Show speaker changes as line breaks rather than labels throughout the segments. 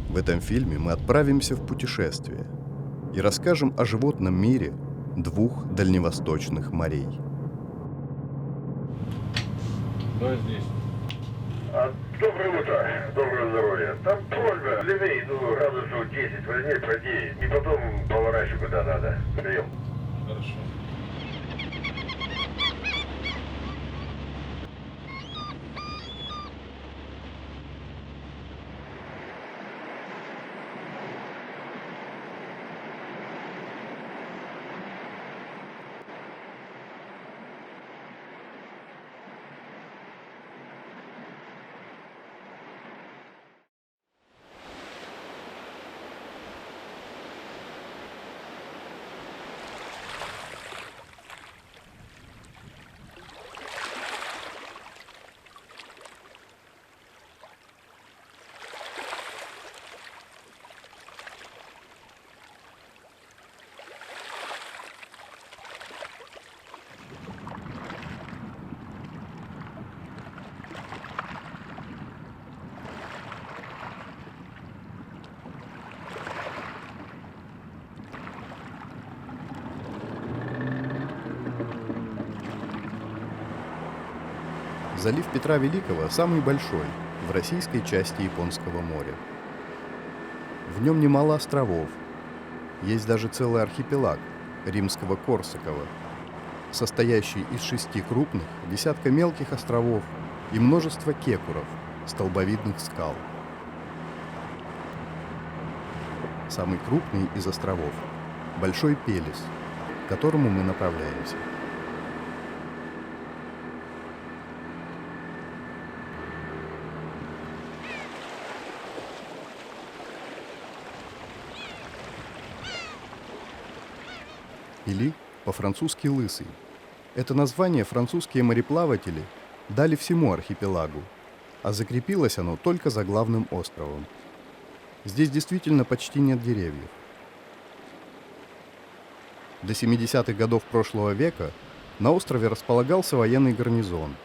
В этом фильме мы отправимся в путешествие и расскажем о животном мире двух дальневосточных морей.
Кто здесь?
Доброе утро, доброе здоровье. Там просьба, левей, градусов 10 возьми, пройди, и потом поворачивай куда надо. Прием.
Хорошо.
Залив Петра Великого самый большой в российской части Японского моря. В нем немало островов. Есть даже целый архипелаг римского Корсакова, состоящий из 6 крупных, десятка мелких островов и множества кекуров, столбовидных скал. Самый крупный из островов – Большой Пелес, к которому мы направляемся. Или по-французски «лысый». Это название французские мореплаватели дали всему архипелагу, а закрепилось оно только за главным островом. Здесь действительно почти нет деревьев. До 70-х годов прошлого века на острове располагался военный гарнизон.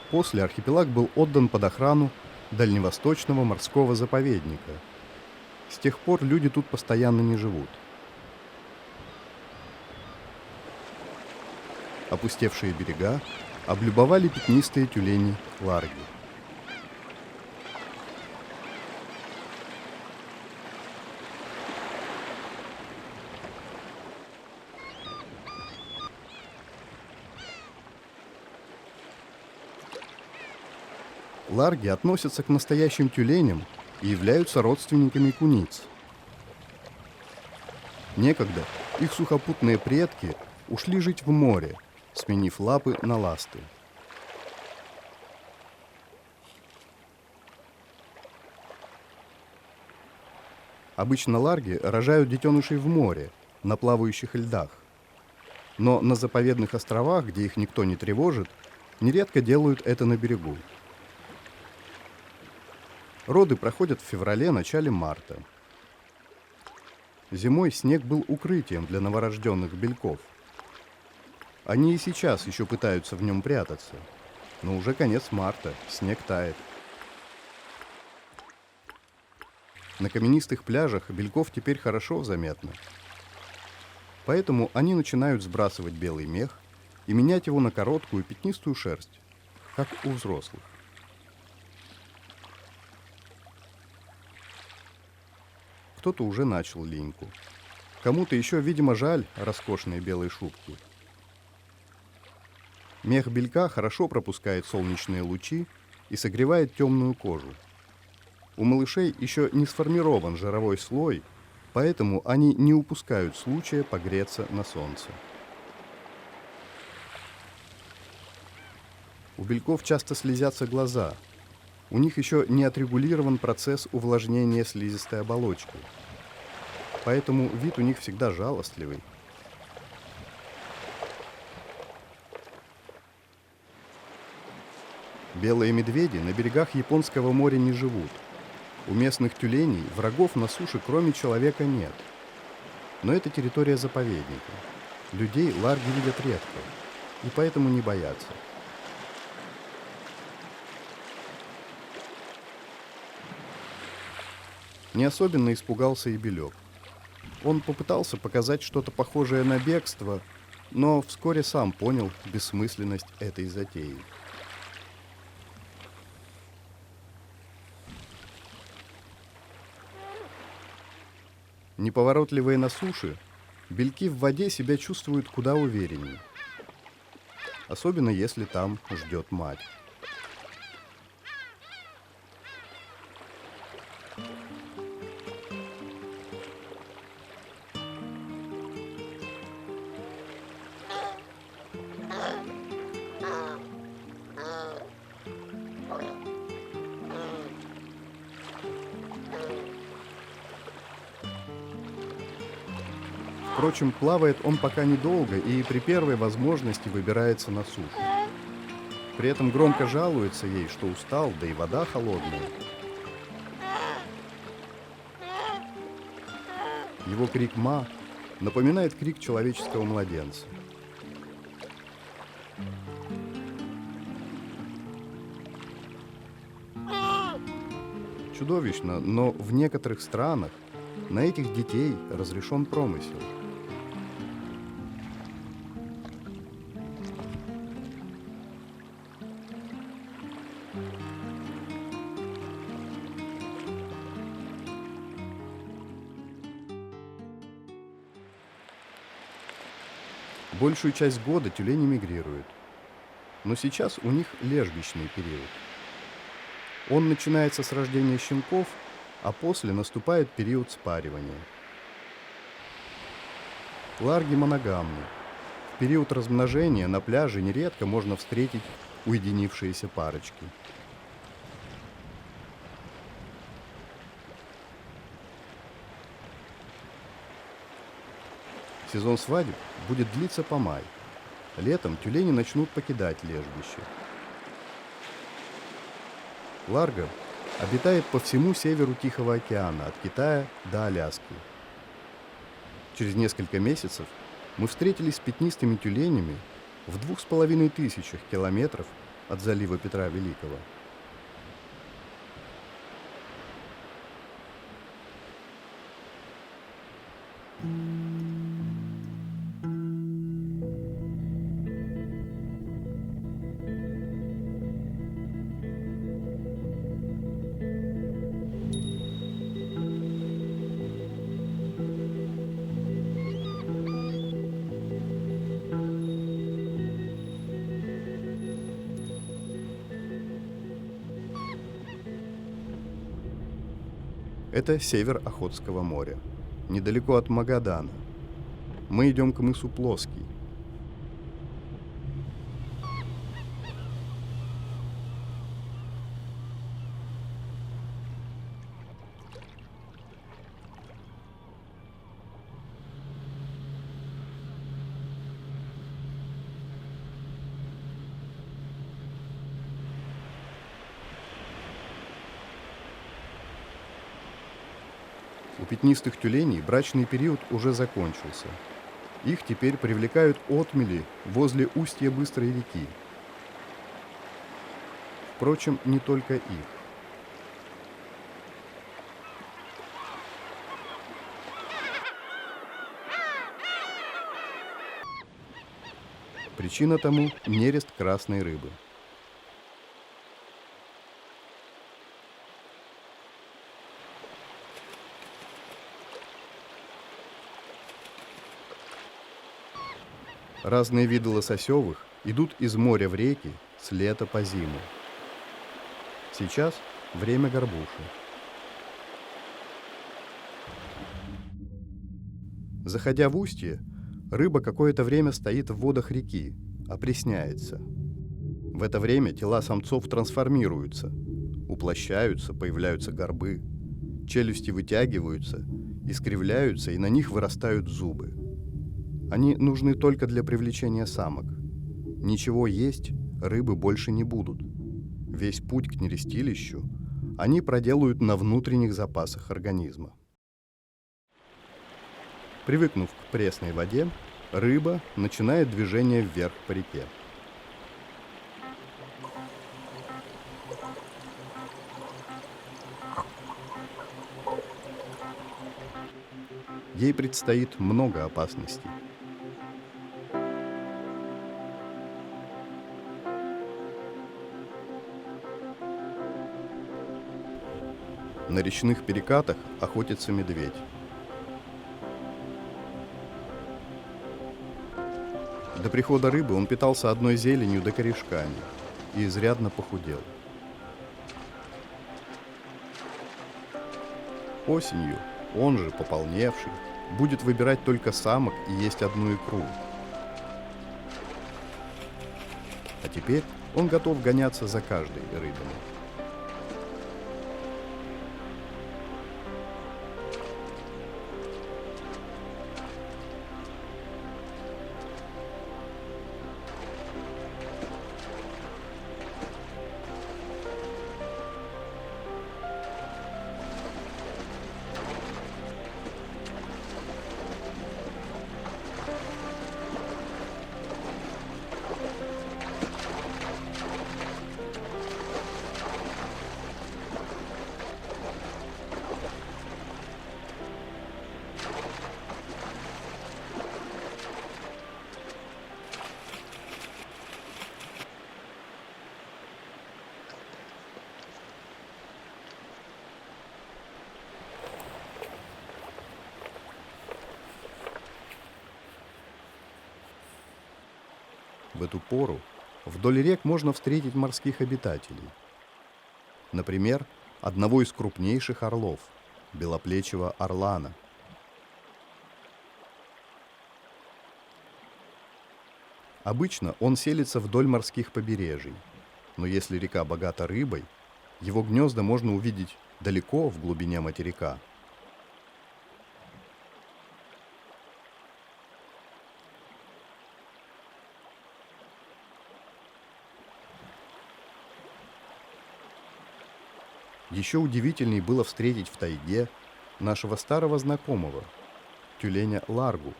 После архипелаг был отдан под охрану Дальневосточного морского заповедника. С тех пор люди тут постоянно не живут. Опустевшие берега облюбовали пятнистые тюлени ларги. Ларги относятся к настоящим тюленям и являются родственниками куниц. Некогда их сухопутные предки ушли жить в море, сменив лапы на ласты. Обычно ларги рожают детенышей в море, на плавающих льдах. Но на заповедных островах, где их никто не тревожит, нередко делают это на берегу. Роды проходят в феврале-начале марта. Зимой снег был укрытием для новорожденных бельков. Они и сейчас еще пытаются в нем прятаться, но уже конец марта, снег тает. На каменистых пляжах бельков теперь хорошо заметно. Поэтому они начинают сбрасывать белый мех и менять его на короткую пятнистую шерсть, как у взрослых. Кто-то уже начал линьку. Кому-то еще, видимо, жаль роскошные белые шубки. Мех белька хорошо пропускает солнечные лучи и согревает темную кожу. У малышей еще не сформирован жировой слой, поэтому они не упускают случая погреться на солнце. У бельков часто слезятся глаза. У них еще не отрегулирован процесс увлажнения слизистой оболочки. Поэтому вид у них всегда жалостливый. Белые медведи на берегах Японского моря не живут. У местных тюленей врагов на суше кроме человека нет. Но это территория заповедника. Людей ларги видят редко, и поэтому не боятся. Не особенно испугался и Белек. Он попытался показать что-то похожее на бегство, но вскоре сам понял бессмысленность этой затеи. Неповоротливые на суше, бельки в воде себя чувствуют куда увереннее. Особенно если там ждет мать. Впрочем, плавает он пока недолго и при первой возможности выбирается на сушу. При этом громко жалуется ей, что устал, да и вода холодная. Его крик «ма» напоминает крик человеческого младенца. Чудовищно, но в некоторых странах на этих детей разрешен промысел. Большую часть года тюлени мигрируют, но сейчас у них лежбищный период. Он начинается с рождения щенков, а после наступает период спаривания. Ларги моногамны. В период размножения на пляже нередко можно встретить уединившиеся парочки. Сезон свадеб будет длиться по май. Летом тюлени начнут покидать лежбище. Ларго обитает по всему северу Тихого океана, от Китая до Аляски. Через несколько месяцев мы встретились с пятнистыми тюленями в 2500 километров от залива Петра Великого. Это север Охотского моря, недалеко от Магадана. Мы идем к мысу Плоский. У пятнистых тюленей брачный период уже закончился. Их теперь привлекают отмели возле устья быстрой реки. Впрочем, не только их. Причина тому – нерест красной рыбы. Разные виды лососевых идут из моря в реки с лета по зиму. Сейчас время горбуши. Заходя в устье, рыба какое-то время стоит в водах реки, опресняется. В это время тела самцов трансформируются, уплощаются, появляются горбы, челюсти вытягиваются, искривляются, и на них вырастают зубы. Они нужны только для привлечения самок. Ничего есть рыбы больше не будут. Весь путь к нерестилищу они проделают на внутренних запасах организма. Привыкнув к пресной воде, рыба начинает движение вверх по реке. Ей предстоит много опасностей. На речных перекатах охотится медведь. До прихода рыбы он питался одной зеленью да корешками и изрядно похудел. Осенью он же, пополневший, будет выбирать только самок и есть одну икру. А теперь он готов гоняться за каждой рыбиной. В эту пору вдоль рек можно встретить морских обитателей. Например, одного из крупнейших орлов – белоплечего орлана. Обычно он селится вдоль морских побережий, но если река богата рыбой, его гнезда можно увидеть далеко в глубине материка. Еще удивительней было встретить в тайге нашего старого знакомого, тюленя Ларгу.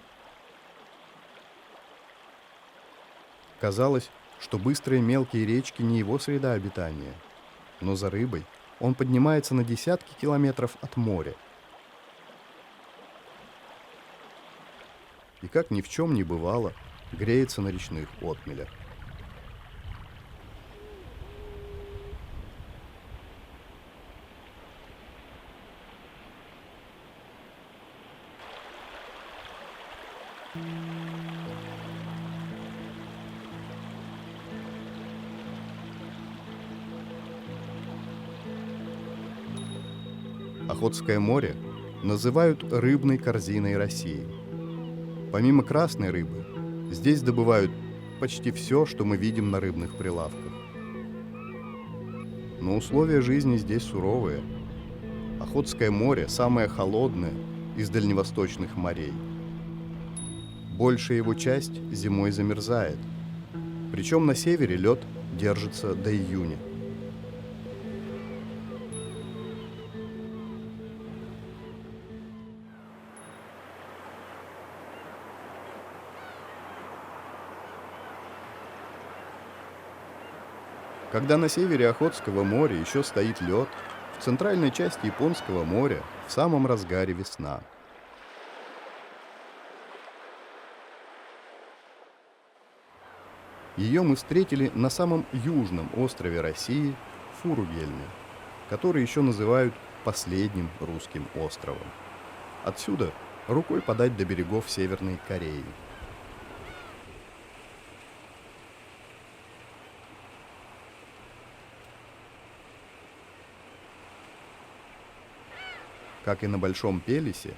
Казалось, что быстрые мелкие речки не его среда обитания, но за рыбой он поднимается на десятки километров от моря. И как ни в чем не бывало, греется на речных отмелях. Охотское море называют рыбной корзиной России. Помимо красной рыбы, здесь добывают почти все, что мы видим на рыбных прилавках. Но условия жизни здесь суровые. Охотское море самое холодное из дальневосточных морей. Большая его часть зимой замерзает. Причем на севере лед держится до июня. Когда на севере Охотского моря еще стоит лед, в центральной части Японского моря в самом разгаре весна. Ее мы встретили на самом южном острове России Фуругельме, который еще называют последним русским островом. Отсюда рукой подать до берегов Северной Кореи. Как и на Большом Пелесе,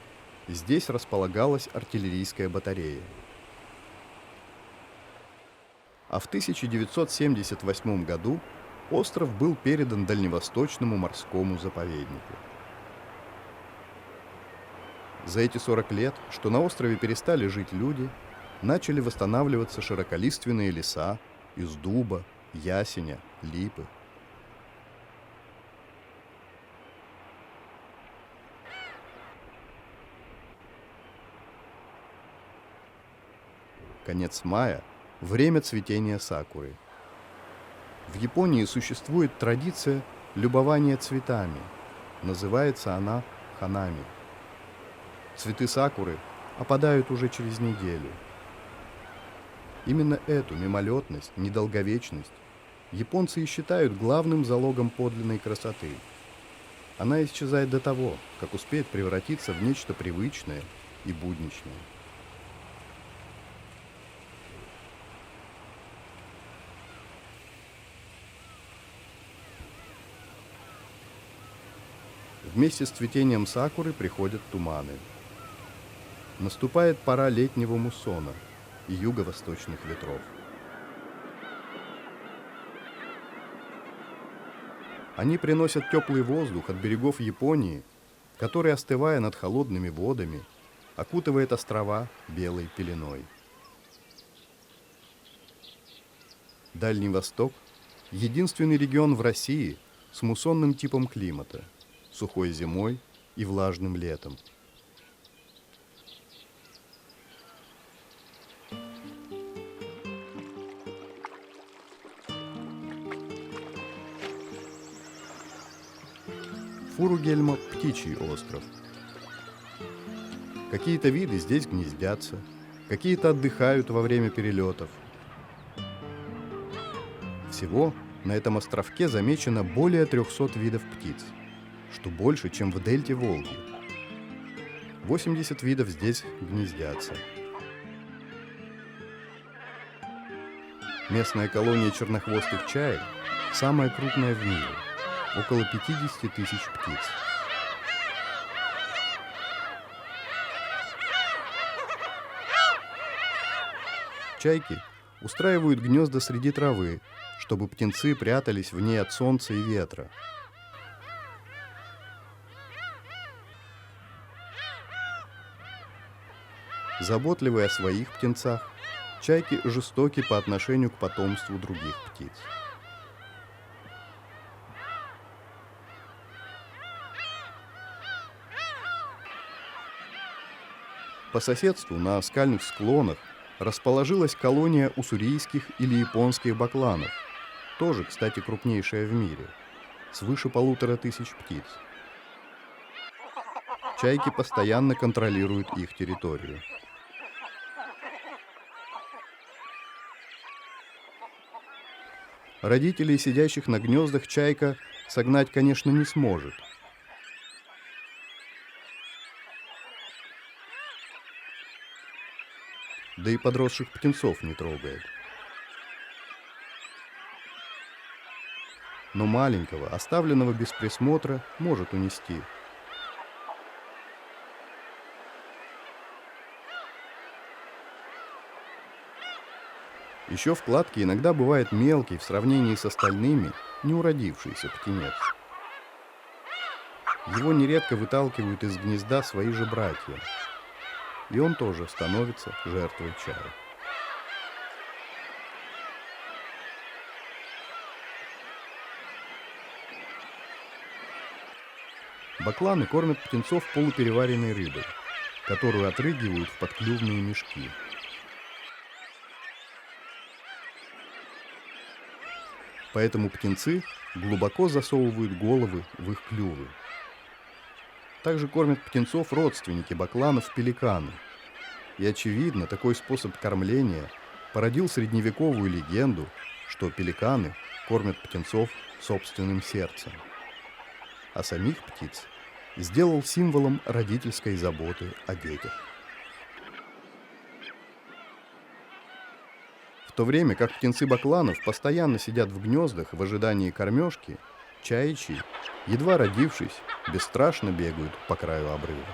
здесь располагалась артиллерийская батарея. А в 1978 году остров был передан Дальневосточному морскому заповеднику. За эти 40 лет, что на острове перестали жить люди, начали восстанавливаться широколиственные леса из дуба, ясеня, липы. Конец мая – время цветения сакуры. В Японии существует традиция любования цветами. Называется она ханами. Цветы сакуры опадают уже через неделю. Именно эту мимолетность, недолговечность японцы и считают главным залогом подлинной красоты. Она исчезает до того, как успеет превратиться в нечто привычное и будничное. Вместе с цветением сакуры приходят туманы. Наступает пора летнего муссона и юго-восточных ветров. Они приносят теплый воздух от берегов Японии, который, остывая над холодными водами, окутывает острова белой пеленой. Дальний Восток – единственный регион в России с муссонным типом климата, сухой зимой и влажным летом. Фуругельма – птичий остров. Какие-то виды здесь гнездятся, какие-то отдыхают во время перелетов. Всего на этом островке замечено более 300 видов птиц, что больше, чем в дельте Волги. 80 видов здесь гнездятся. Местная колония чернохвостых чаек самая крупная в мире. Около 50 тысяч птиц. Чайки устраивают гнезда среди травы, чтобы птенцы прятались в ней от солнца и ветра. Заботливые о своих птенцах, чайки жестоки по отношению к потомству других птиц. По соседству на скальных склонах расположилась колония уссурийских или японских бакланов, тоже, кстати, крупнейшая в мире, свыше 1500 птиц. Чайки постоянно контролируют их территорию. Родителей, сидящих на гнездах, чайка согнать, конечно, не сможет. Да и подросших птенцов не трогает. Но маленького, оставленного без присмотра, может унести. Еще в кладке иногда бывает мелкий в сравнении с остальными неуродившийся птенец. Его нередко выталкивают из гнезда свои же братья. И он тоже становится жертвой чая. Бакланы кормят птенцов полупереваренной рыбой, которую отрыгивают в подклювные мешки. Поэтому птенцы глубоко засовывают головы в их клювы. Также кормят птенцов родственники бакланов пеликаны. И, очевидно, такой способ кормления породил средневековую легенду, что пеликаны кормят птенцов собственным сердцем. А самих птиц сделал символом родительской заботы о детях. В то время как птенцы бакланов постоянно сидят в гнездах в ожидании кормежки, чаичьи, едва родившись, бесстрашно бегают по краю обрыва.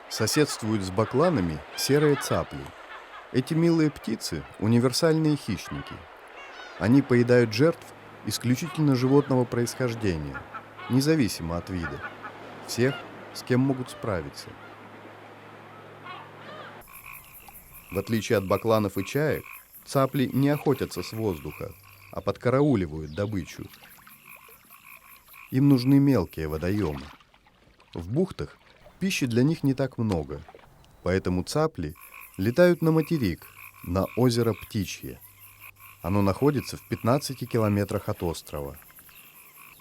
Соседствуют с бакланами серые цапли. Эти милые птицы – универсальные хищники. Они поедают жертв исключительно животного происхождения, независимо от вида, всех, с кем могут справиться. В отличие от бакланов и чаек, цапли не охотятся с воздуха, а подкарауливают добычу. Им нужны мелкие водоемы. В бухтах пищи для них не так много, поэтому цапли летают на материк, на озеро Птичье. Оно находится в 15 километрах от острова.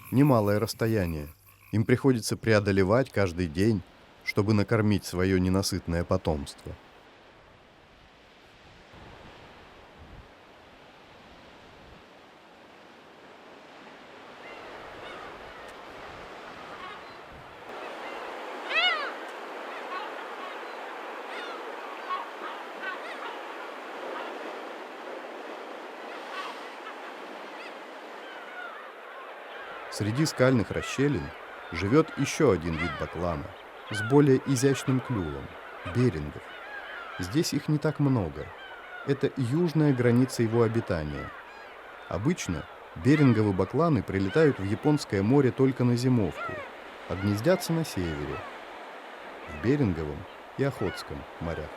Немалое расстояние. Им приходится преодолевать каждый день, чтобы накормить свое ненасытное потомство. Среди скальных расщелин живет еще один вид баклана с более изящным клювом – берингов. Здесь их не так много. Это южная граница его обитания. Обычно беринговые бакланы прилетают в Японское море только на зимовку, а гнездятся на севере, в Беринговом и Охотском морях.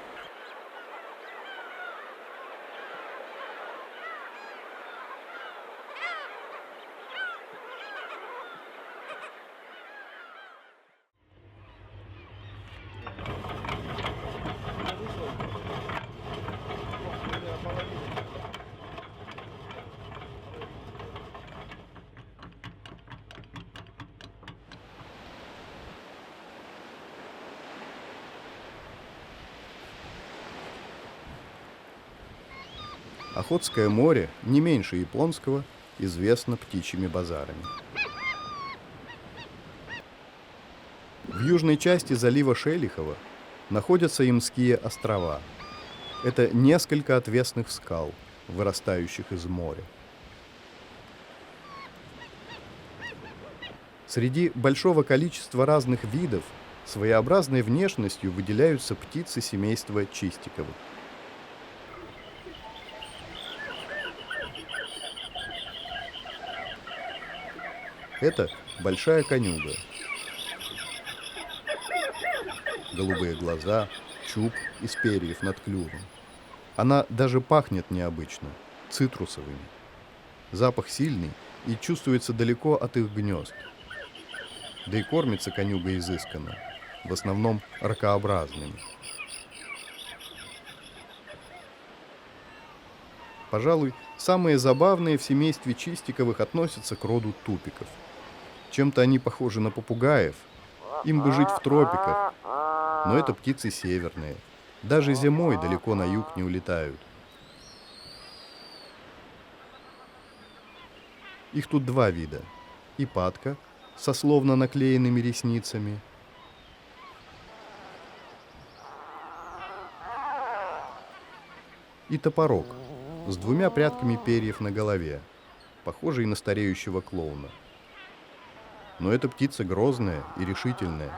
Охотское море, не меньше японского, известно птичьими базарами. В южной части залива Шелихова находятся Ямские острова. Это несколько отвесных скал, вырастающих из моря. Среди большого количества разных видов своеобразной внешностью выделяются птицы семейства чистиковых. Это большая конюга. Голубые глаза, чуб из перьев над клювом. Она даже пахнет необычно, цитрусовыми. Запах сильный и чувствуется далеко от их гнезд. Да и кормится конюга изысканно, в основном ракообразными. Пожалуй, самые забавные в семействе чистиковых относятся к роду тупиков. Чем-то они похожи на попугаев. Им бы жить в тропиках. Но это птицы северные. Даже зимой далеко на юг не улетают. Их тут два вида. Ипатка со словно наклеенными ресницами. И топорок с двумя прядками перьев на голове, похожий на стареющего клоуна. Но эта птица грозная и решительная.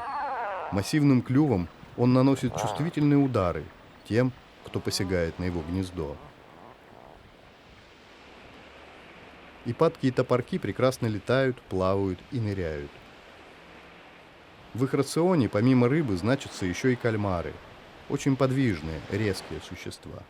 Массивным клювом он наносит чувствительные удары тем, кто посягает на его гнездо. Ипатки и топорки прекрасно летают, плавают и ныряют. В их рационе помимо рыбы значатся еще и кальмары, очень подвижные, резкие существа.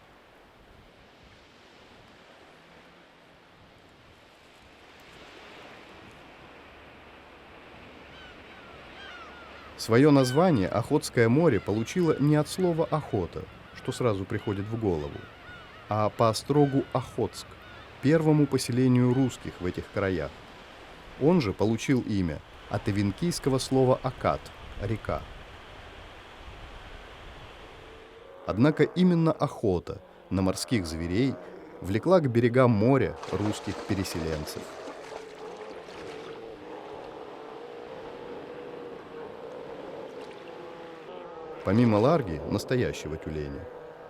Свое название Охотское море получило не от слова «охота», что сразу приходит в голову, а по острогу Охотск, первому поселению русских в этих краях. Он же получил имя от эвенкийского слова «акат» — река. Однако именно охота на морских зверей влекла к берегам моря русских переселенцев. Помимо ларги, настоящего тюленя,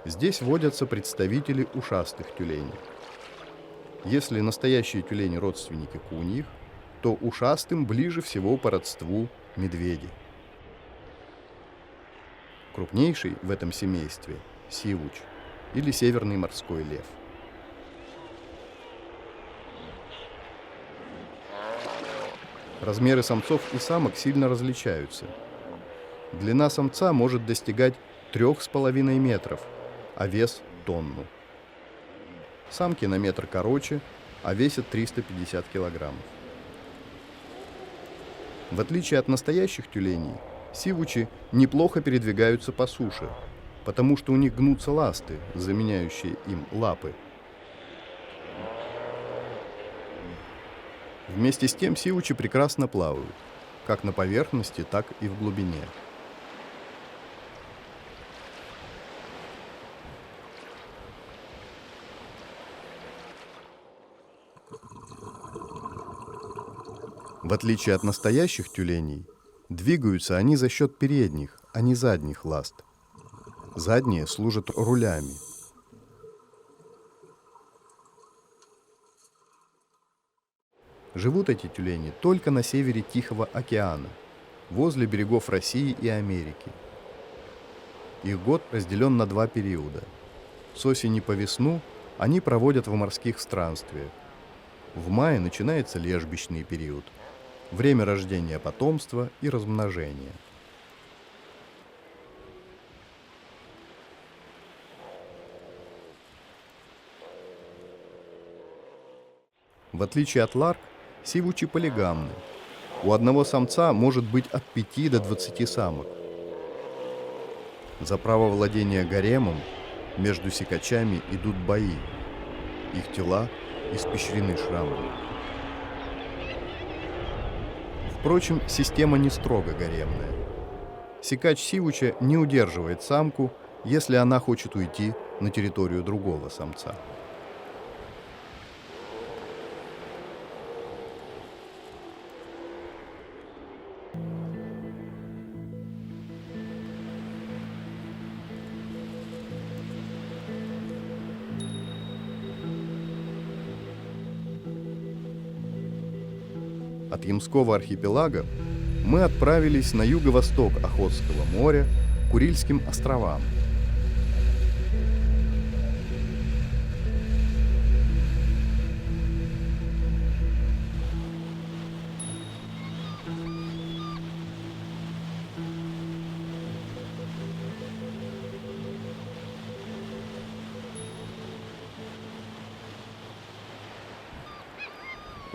здесь водятся представители ушастых тюленей. Если настоящие тюлени родственники куньих, то ушастым ближе всего по родству медведи. Крупнейший в этом семействе – сивуч или северный морской лев. Размеры самцов и самок сильно различаются. Длина самца может достигать 3,5 метров, а вес – тонну. Самки на метр короче, а весят 350 килограммов. В отличие от настоящих тюленей, сивучи неплохо передвигаются по суше, потому что у них гнутся ласты, заменяющие им лапы. Вместе с тем сивучи прекрасно плавают, как на поверхности, так и в глубине. В отличие от настоящих тюленей, двигаются они за счет передних, а не задних ласт. Задние служат рулями. Живут эти тюлени только на севере Тихого океана, возле берегов России и Америки. Их год разделен на два периода. С осени по весну они проводят в морских странствиях. В мае начинается лежбищный период, время рождения потомства и размножения. В отличие от ларк, сивучи полигамны. У одного самца может быть от 5 до 20 самок. За право владения гаремом между сикачами идут бои. Их тела испещрены шрамами. Впрочем, система не строго гаремная. Сикач сивуча не удерживает самку, если она хочет уйти на территорию другого самца. От Ямского архипелага мы отправились на юго-восток Охотского моря, к Курильским островам.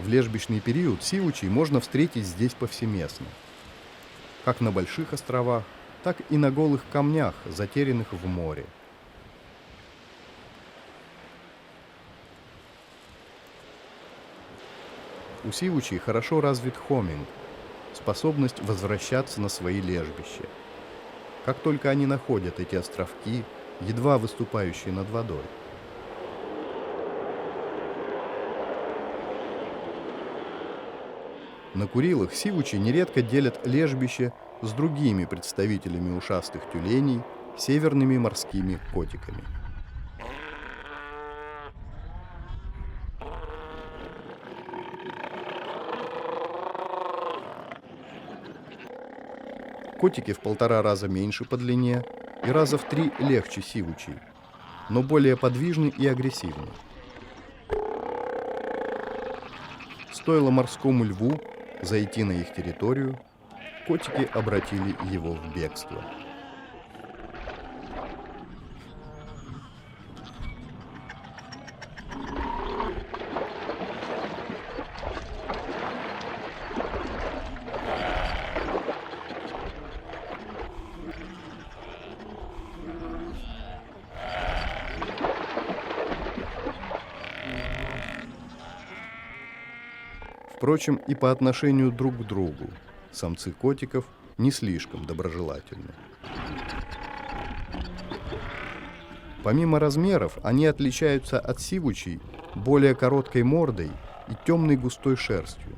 В лежбищный период сивучей можно встретить здесь повсеместно. Как на больших островах, так и на голых камнях, затерянных в море. У сивучей хорошо развит хоминг, способность возвращаться на свои лежбища. Как только они находят эти островки, едва выступающие над водой, на Курилах сивучи нередко делят лежбище с другими представителями ушастых тюленей, северными морскими котиками. Котики в 1,5 раза меньше по длине и раза в 3 легче сивучей, но более подвижны и агрессивны. Стоило морскому льву зайти на их территорию, котики обратили его в бегство. Впрочем, и по отношению друг к другу самцы котиков не слишком доброжелательны. Помимо размеров, они отличаются от сивучей более короткой мордой и темной густой шерстью.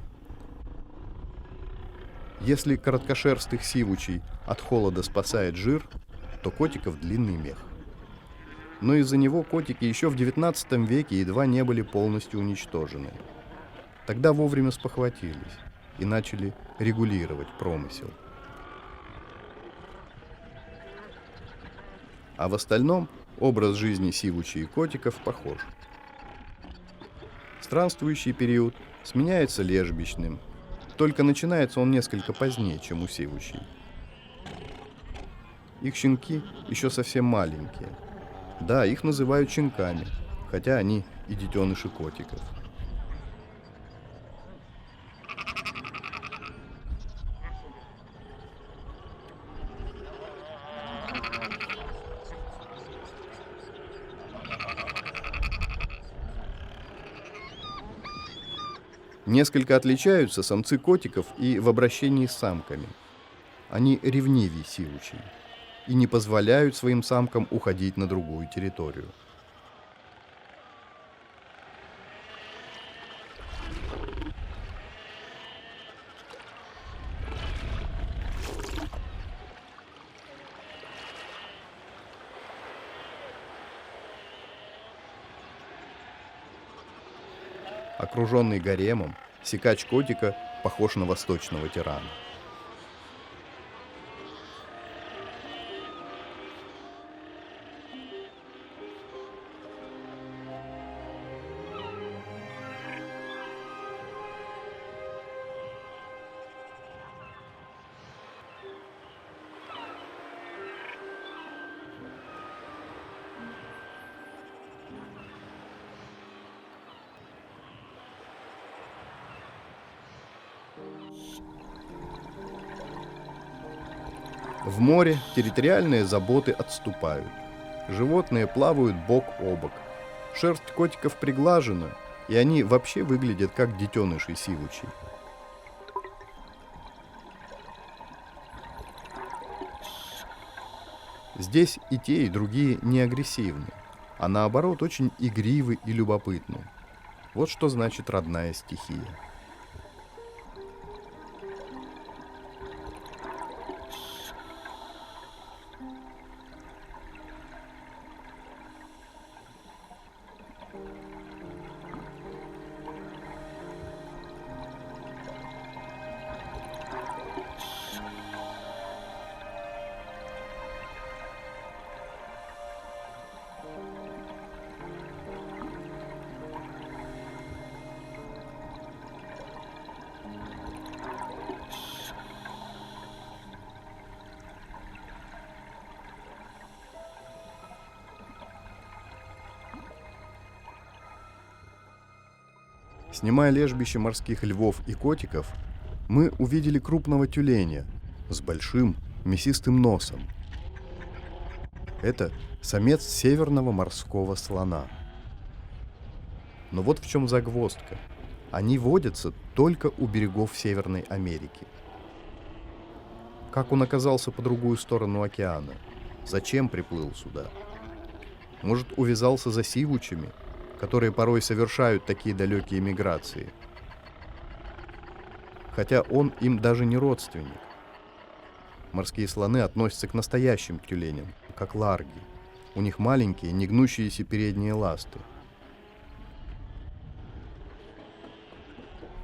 Если короткошерстых сивучей от холода спасает жир, то котиков длинный мех. Но из-за него котики еще в XIX веке едва не были полностью уничтожены. Тогда вовремя спохватились и начали регулировать промысел. А в остальном образ жизни сивучей и котиков похож. Странствующий период сменяется лежбищным, только начинается он несколько позднее, чем у сивучей. Их щенки еще совсем маленькие. Да, их называют щенками, хотя они и детеныши котиков. Несколько отличаются самцы котиков и в обращении с самками. Они ревнивее сивучей и не позволяют своим самкам уходить на другую территорию. Окруженный гаремом, сикач котика похож на восточного тирана. В море территориальные заботы отступают. Животные плавают бок о бок. Шерсть котиков приглажена, и они вообще выглядят как детеныши сивучей. Здесь и те, и другие не агрессивны, а наоборот очень игривы и любопытны. Вот что значит родная стихия. Снимая лежбище морских львов и котиков, мы увидели крупного тюленя с большим мясистым носом. Это самец северного морского слона. Но вот в чем загвоздка. Они водятся только у берегов Северной Америки. Как он оказался по другую сторону океана? Зачем приплыл сюда? Может, увязался за сивучами, которые порой совершают такие далекие миграции. Хотя он им даже не родственник. Морские слоны относятся к настоящим тюленям, как ларги. У них маленькие, негнущиеся передние ласты.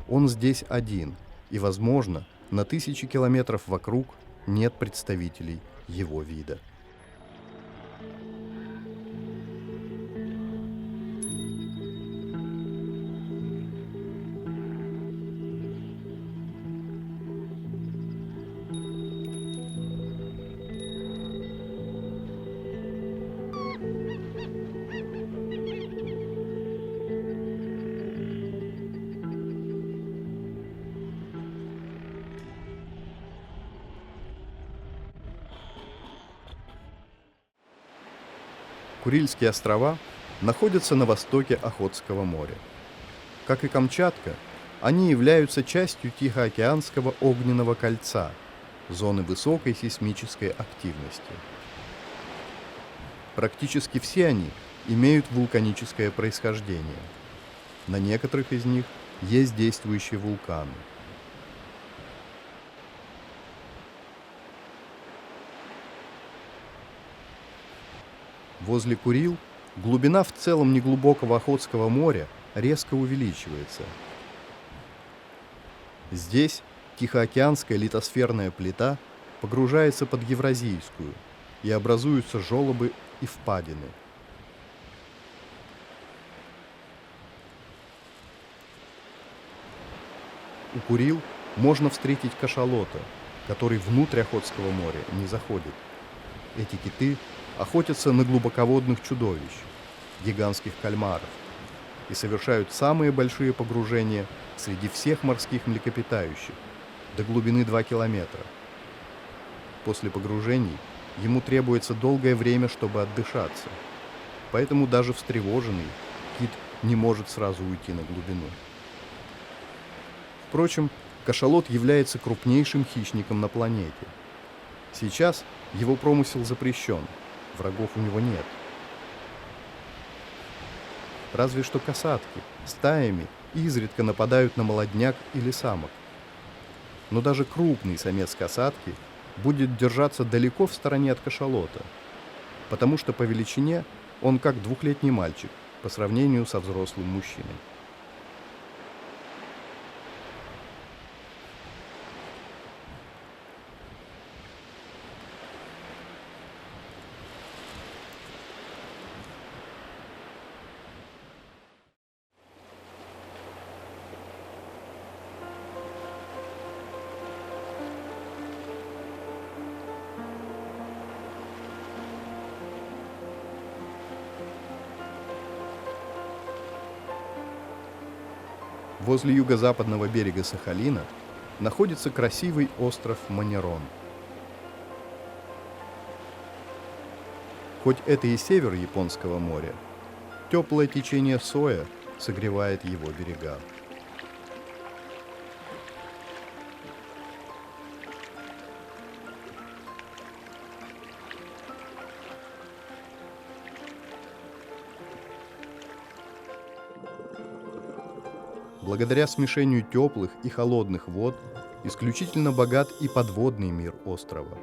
Он здесь один, и, возможно, на тысячи километров вокруг нет представителей его вида. Курильские острова находятся на востоке Охотского моря. Как и Камчатка, они являются частью Тихоокеанского огненного кольца, зоны высокой сейсмической активности. Практически все они имеют вулканическое происхождение. На некоторых из них есть действующие вулканы. Возле Курил глубина в целом неглубокого Охотского моря резко увеличивается. Здесь Тихоокеанская литосферная плита погружается под Евразийскую, и образуются желобы и впадины. У Курил можно встретить кашалота, который внутрь Охотского моря не заходит. Эти киты охотятся на глубоководных чудовищ, гигантских кальмаров, и совершают самые большие погружения среди всех морских млекопитающих, до глубины 2 километра. После погружений ему требуется долгое время, чтобы отдышаться, поэтому даже встревоженный кит не может сразу уйти на глубину. Впрочем, кашалот является крупнейшим хищником на планете. Сейчас его промысел запрещен, врагов у него нет. Разве что касатки стаями изредка нападают на молодняк или самок. Но даже крупный самец касатки будет держаться далеко в стороне от кашалота, потому что по величине он как 2-летний мальчик по сравнению со взрослым мужчиной. Возле юго-западного берега Сахалина находится красивый остров Манерон. Хоть это и север Японского моря, теплое течение Соя согревает его берега. Благодаря смешению теплых и холодных вод исключительно богат и подводный мир острова.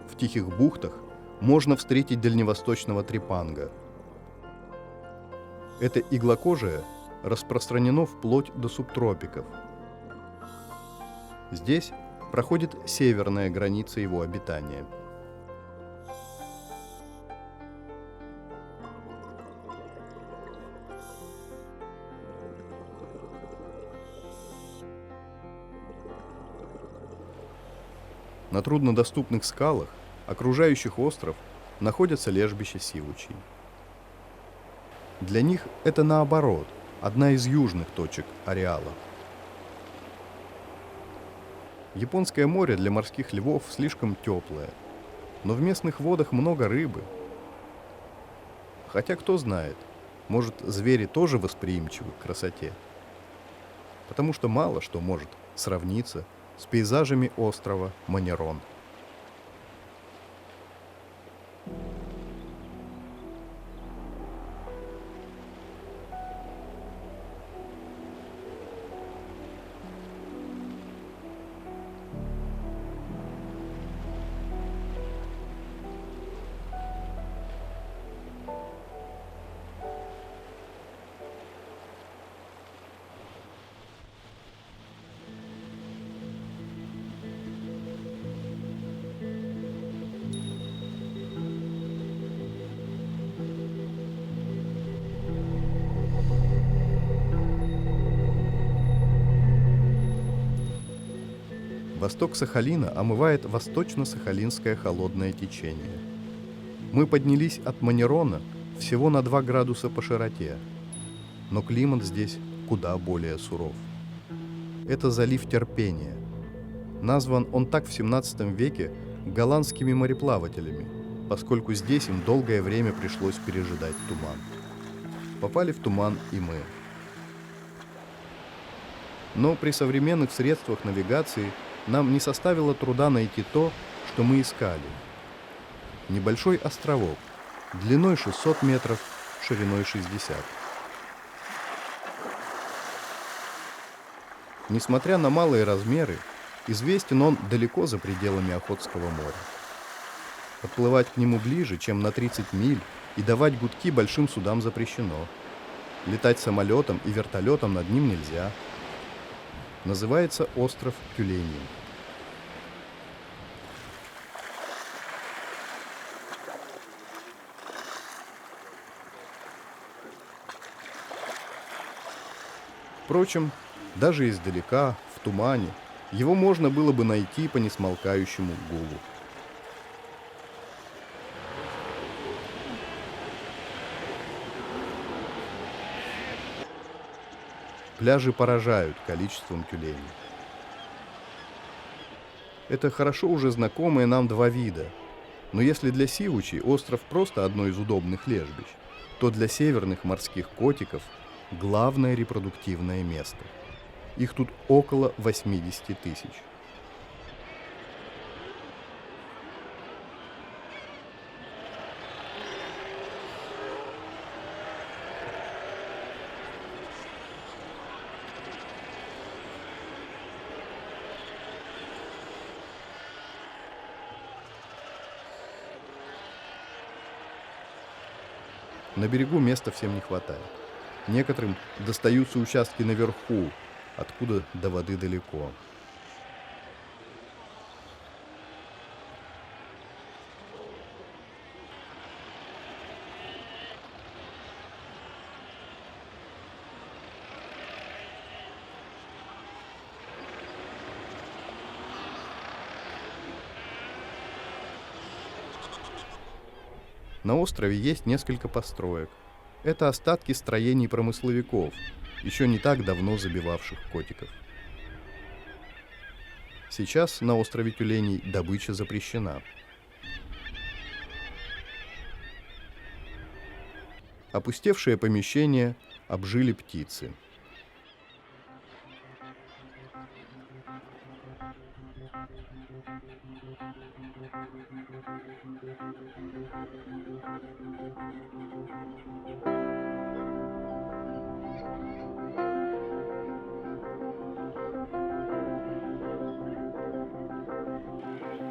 В тихих бухтах можно встретить дальневосточного трепанга. Это иглокожее распространено вплоть до субтропиков. Здесь проходит северная граница его обитания. На труднодоступных скалах, окружающих остров, находятся лежбища сивучей. Для них это, наоборот, одна из южных точек ареала. Японское море для морских львов слишком теплое, но в местных водах много рыбы. Хотя, кто знает, может, звери тоже восприимчивы к красоте, потому что мало что может сравниться с пейзажами острова Манерон. Восток Сахалина омывает восточно-сахалинское холодное течение. Мы поднялись от Манерона всего на 2 градуса по широте, но климат здесь куда более суров. Это залив Терпения. Назван он так в 17 веке голландскими мореплавателями, поскольку здесь им долгое время пришлось пережидать туман. Попали в туман и мы. Но при современных средствах навигации нам не составило труда найти то, что мы искали. Небольшой островок, длиной 600 метров, шириной 60. Несмотря на малые размеры, известен он далеко за пределами Охотского моря. Подплывать к нему ближе, чем на 30 миль, и давать гудки большим судам запрещено. Летать самолетом и вертолетом над ним нельзя. Называется остров Тюленей. Впрочем, даже издалека, в тумане, его можно было бы найти по несмолкающему гулу. Пляжи поражают количеством тюленей. Это хорошо уже знакомые нам два вида. Но если для сивучей остров просто одно из удобных лежбищ, то для северных морских котиков главное репродуктивное место. Их тут около 80 тысяч. На берегу места всем не хватает. Некоторым достаются участки наверху, откуда до воды далеко. На острове есть несколько построек. Это остатки строений промысловиков, еще не так давно забивавших котиков. Сейчас на острове тюленей добыча запрещена. Опустевшее помещение обжили птицы.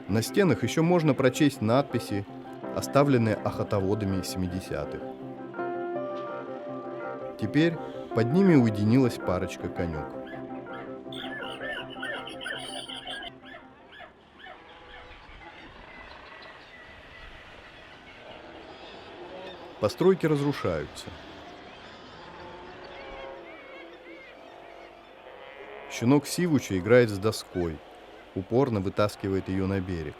На стенах еще можно прочесть надписи, оставленные охотоводами 70-х. Теперь под ними уединилась парочка конюк. Постройки разрушаются. Щенок Сивуча играет с доской, упорно вытаскивает ее на берег.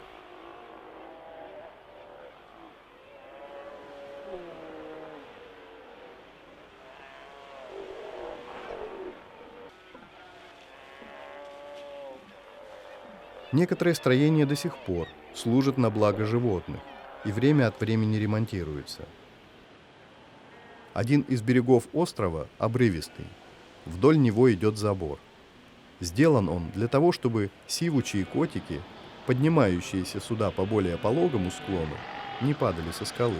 Некоторые строения до сих пор служат на благо животных и время от времени ремонтируются. Один из берегов острова обрывистый. Вдоль него идет забор. Сделан он для того, чтобы сивучие котики, поднимающиеся сюда по более пологому склону, не падали со скалы.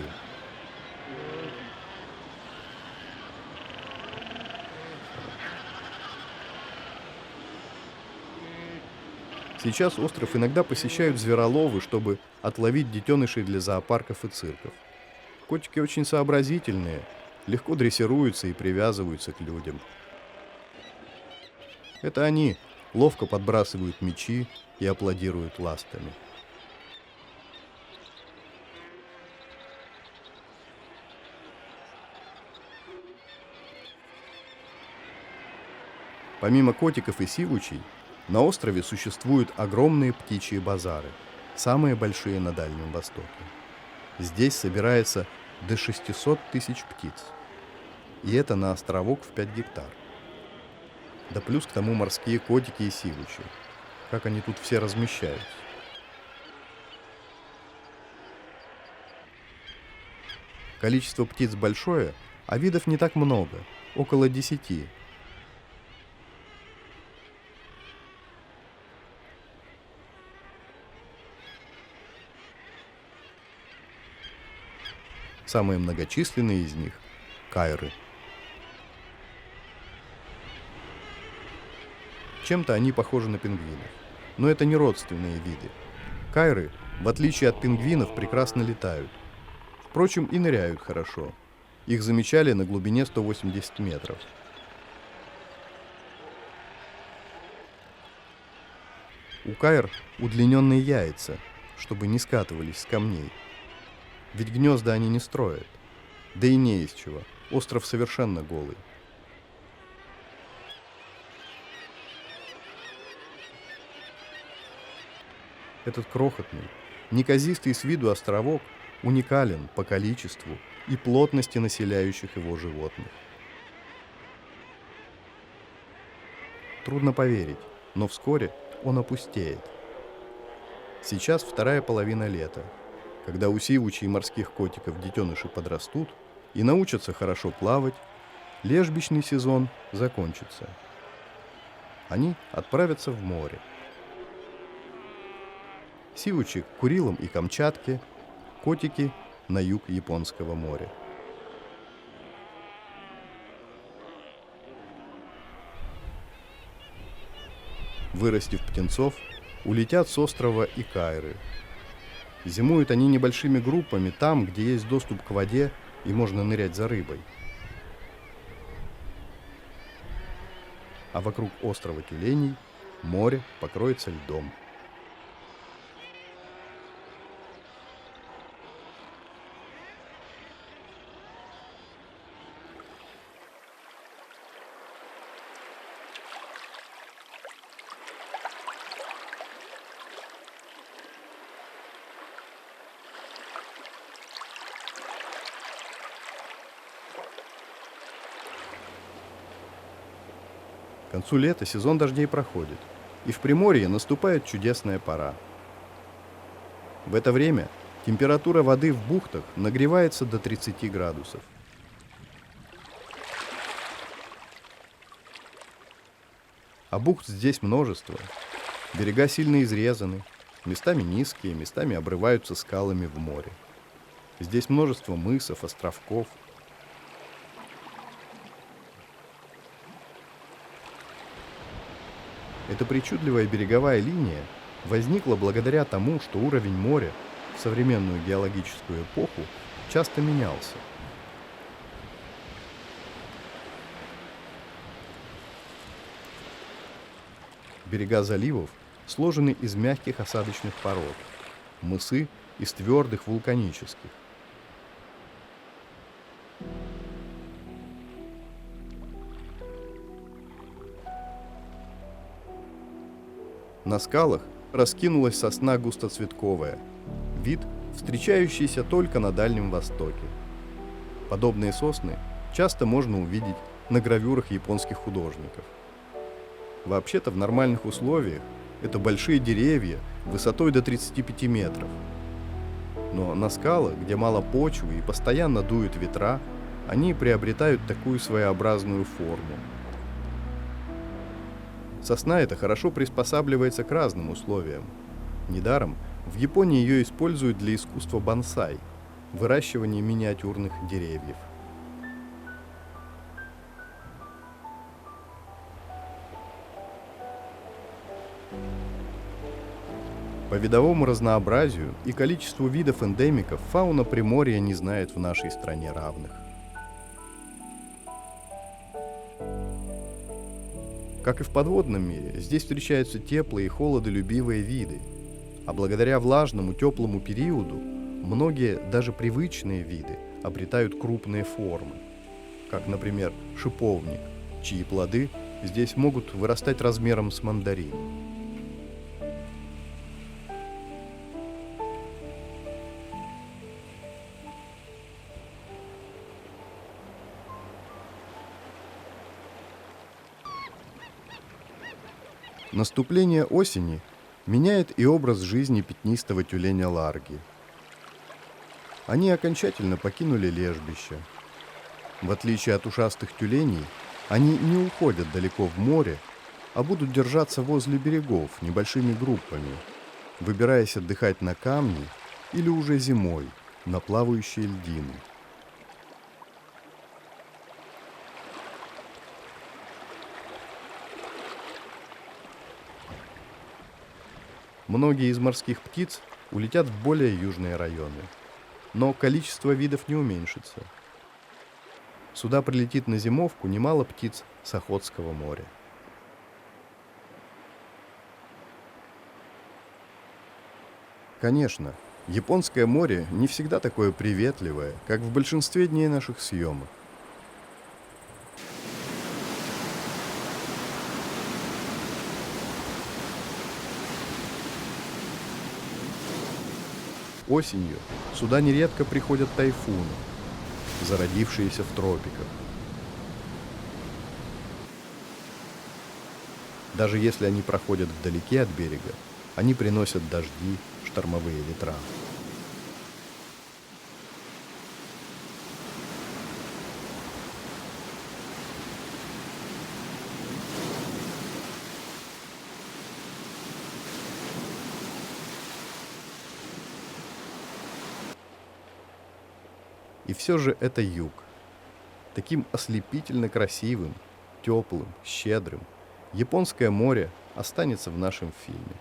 Сейчас остров иногда посещают звероловы, чтобы отловить детенышей для зоопарков и цирков. Котики очень сообразительные, легко дрессируются и привязываются к людям. Это они ловко подбрасывают мячи и аплодируют ластами. Помимо котиков и сивучей, на острове существуют огромные птичьи базары, самые большие на Дальнем Востоке. Здесь собирается до 600 тысяч птиц. И это на островок в 5 гектар. Да плюс к тому морские котики и сивучи. Как они тут все размещаются. Количество птиц большое, а видов не так много, около 10. Самые многочисленные из них – кайры. Чем-то они похожи на пингвинов, но это не родственные виды. Кайры, в отличие от пингвинов, прекрасно летают. Впрочем, и ныряют хорошо. Их замечали на глубине 180 метров. У кайр удлиненные яйца, чтобы не скатывались с камней. Ведь гнезда они не строят. Да и не из чего. Остров совершенно голый. Этот крохотный, неказистый с виду островок уникален по количеству и плотности населяющих его животных. Трудно поверить, но вскоре он опустеет. Сейчас вторая половина лета, когда у сивучей морских котиков детеныши подрастут и научатся хорошо плавать, лежбищный сезон закончится. Они отправятся в море. Сивучи к Курилам и Камчатке, котики на юг Японского моря. Вырастив птенцов, улетят с острова Икаиры. Зимуют они небольшими группами там, где есть доступ к воде и можно нырять за рыбой. А вокруг острова Тюленей море покроется льдом. К концу лета сезон дождей проходит, и в Приморье наступает чудесная пора. В это время температура воды в бухтах нагревается до 30 градусов. А бухт здесь множество. Берега сильно изрезаны, местами низкие, местами обрываются скалами в море. Здесь множество мысов, островков. Эта причудливая береговая линия возникла благодаря тому, что уровень моря в современную геологическую эпоху часто менялся. Берега заливов сложены из мягких осадочных пород, мысы из твердых вулканических. На скалах раскинулась сосна густоцветковая, вид, встречающийся только на Дальнем Востоке. Подобные сосны часто можно увидеть на гравюрах японских художников. Вообще-то в нормальных условиях это большие деревья высотой до 35 метров. Но на скалах, где мало почвы и постоянно дуют ветра, они приобретают такую своеобразную форму. Сосна эта хорошо приспосабливается к разным условиям. Недаром в Японии ее используют для искусства бонсай – выращивания миниатюрных деревьев. По видовому разнообразию и количеству видов эндемиков фауна Приморья не знает в нашей стране равных. Как и в подводном мире, здесь встречаются теплые и холодолюбивые виды, а благодаря влажному теплому периоду многие даже привычные виды обретают крупные формы, как, например, шиповник, чьи плоды здесь могут вырастать размером с мандарин. Наступление осени меняет и образ жизни пятнистого тюленя ларги. Они окончательно покинули лежбище. В отличие от ушастых тюленей, они не уходят далеко в море, а будут держаться возле берегов небольшими группами, выбираясь отдыхать на камни или уже зимой на плавающие льдины. Многие из морских птиц улетят в более южные районы, но количество видов не уменьшится. Сюда прилетит на зимовку немало птиц с Охотского моря. Конечно, Японское море не всегда такое приветливое, как в большинстве дней наших съемок. Осенью сюда нередко приходят тайфуны, зародившиеся в тропиках. Даже если они проходят вдалеке от берега, они приносят дожди, штормовые ветра. И все же это юг. Таким ослепительно красивым, теплым, щедрым Японское море останется в нашем фильме.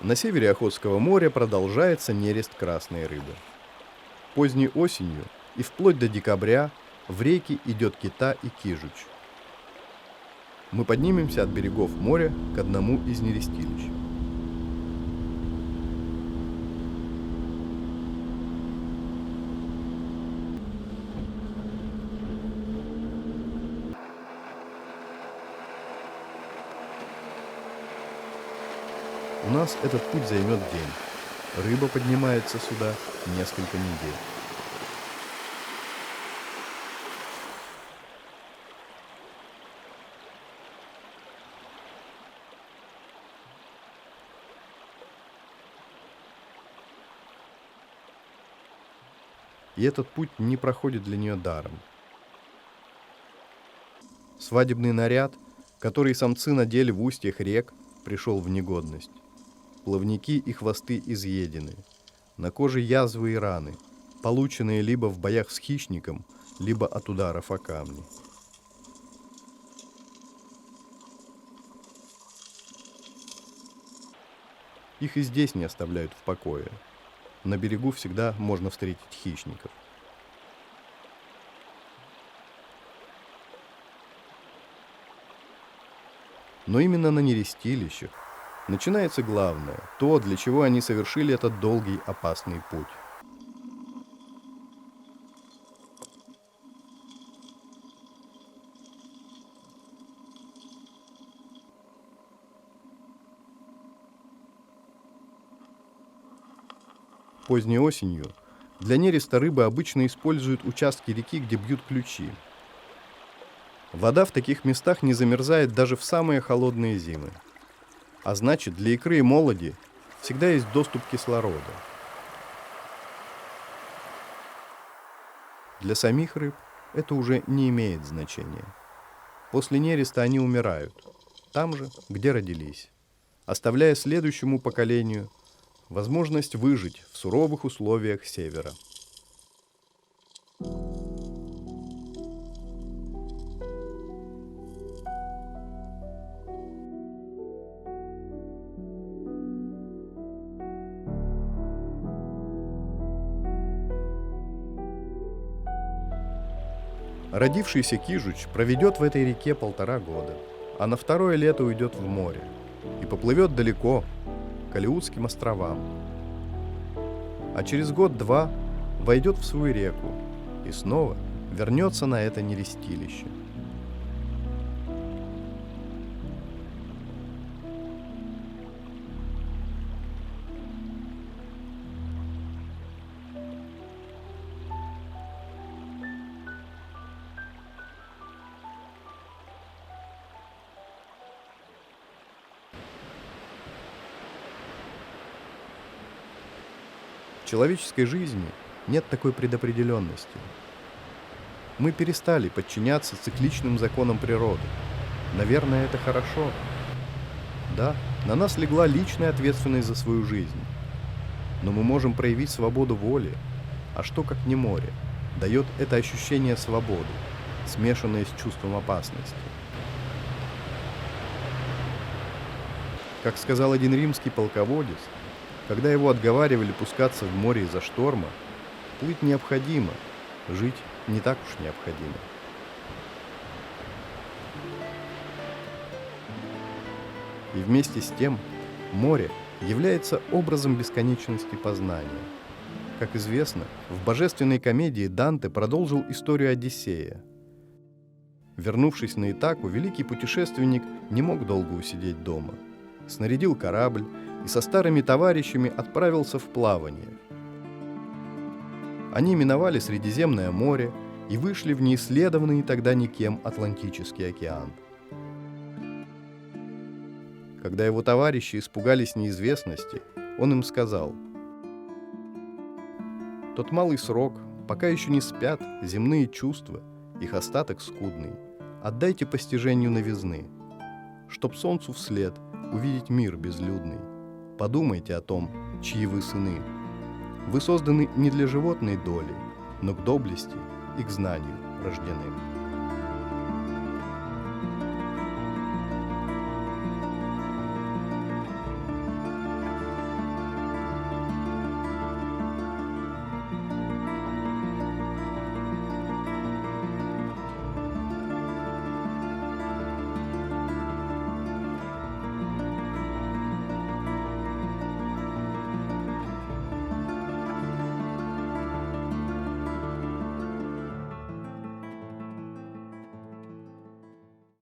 На севере Охотского моря продолжается нерест красной рыбы. Поздней осенью и вплоть до декабря в реки идет кита и кижуч. Мы поднимемся от берегов моря к одному из нерестилищ. У нас этот путь займет день. Рыба поднимается сюда несколько недель. И этот путь не проходит для нее даром. Свадебный наряд, который самцы надели в устьях рек, пришел в негодность. Плавники и хвосты изъедены. На коже язвы и раны, полученные либо в боях с хищником, либо от ударов о камни. Их и здесь не оставляют в покое. На берегу всегда можно встретить хищников. Но именно на нерестилищах начинается главное, то, для чего они совершили этот долгий опасный путь. Поздней осенью для нереста рыбы обычно используют участки реки, где бьют ключи. Вода в таких местах не замерзает даже в самые холодные зимы. А значит, для икры и молоди всегда есть доступ кислорода. Для самих рыб это уже не имеет значения. После нереста они умирают, там же, где родились, оставляя следующему поколению возможность выжить в суровых условиях севера. Родившийся кижуч проведет в этой реке 1,5 года, а на второе лето уйдет в море и поплывет далеко, к Алеутским островам. А через год-два войдет в свою реку и снова вернется на это нерестилище. человеческой жизни нет такой предопределенности. Мы перестали подчиняться цикличным законам природы. Наверное, это хорошо. Да, на нас легла личная ответственность за свою жизнь. Но мы можем проявить свободу воли. А что, как не море, дает это ощущение свободы, смешанное с чувством опасности? Как сказал один римский полководец, когда его отговаривали пускаться в море из-за шторма, плыть необходимо, жить не так уж необходимо. И вместе с тем море является образом бесконечности познания. Как известно, в божественной комедии Данте продолжил историю Одиссея. Вернувшись на Итаку, великий путешественник не мог долго усидеть дома. Снарядил корабль и со старыми товарищами отправился в плавание. Они миновали Средиземное море и вышли в неисследованный тогда никем Атлантический океан. Когда его товарищи испугались неизвестности, он им сказал: «Тот малый срок, пока еще не спят земные чувства, их остаток скудный, отдайте постижению новизны, чтоб солнцу вслед увидеть мир безлюдный. Подумайте о том, чьи вы сыны. Вы созданы не для животной доли, но к доблести и к знанию рождены».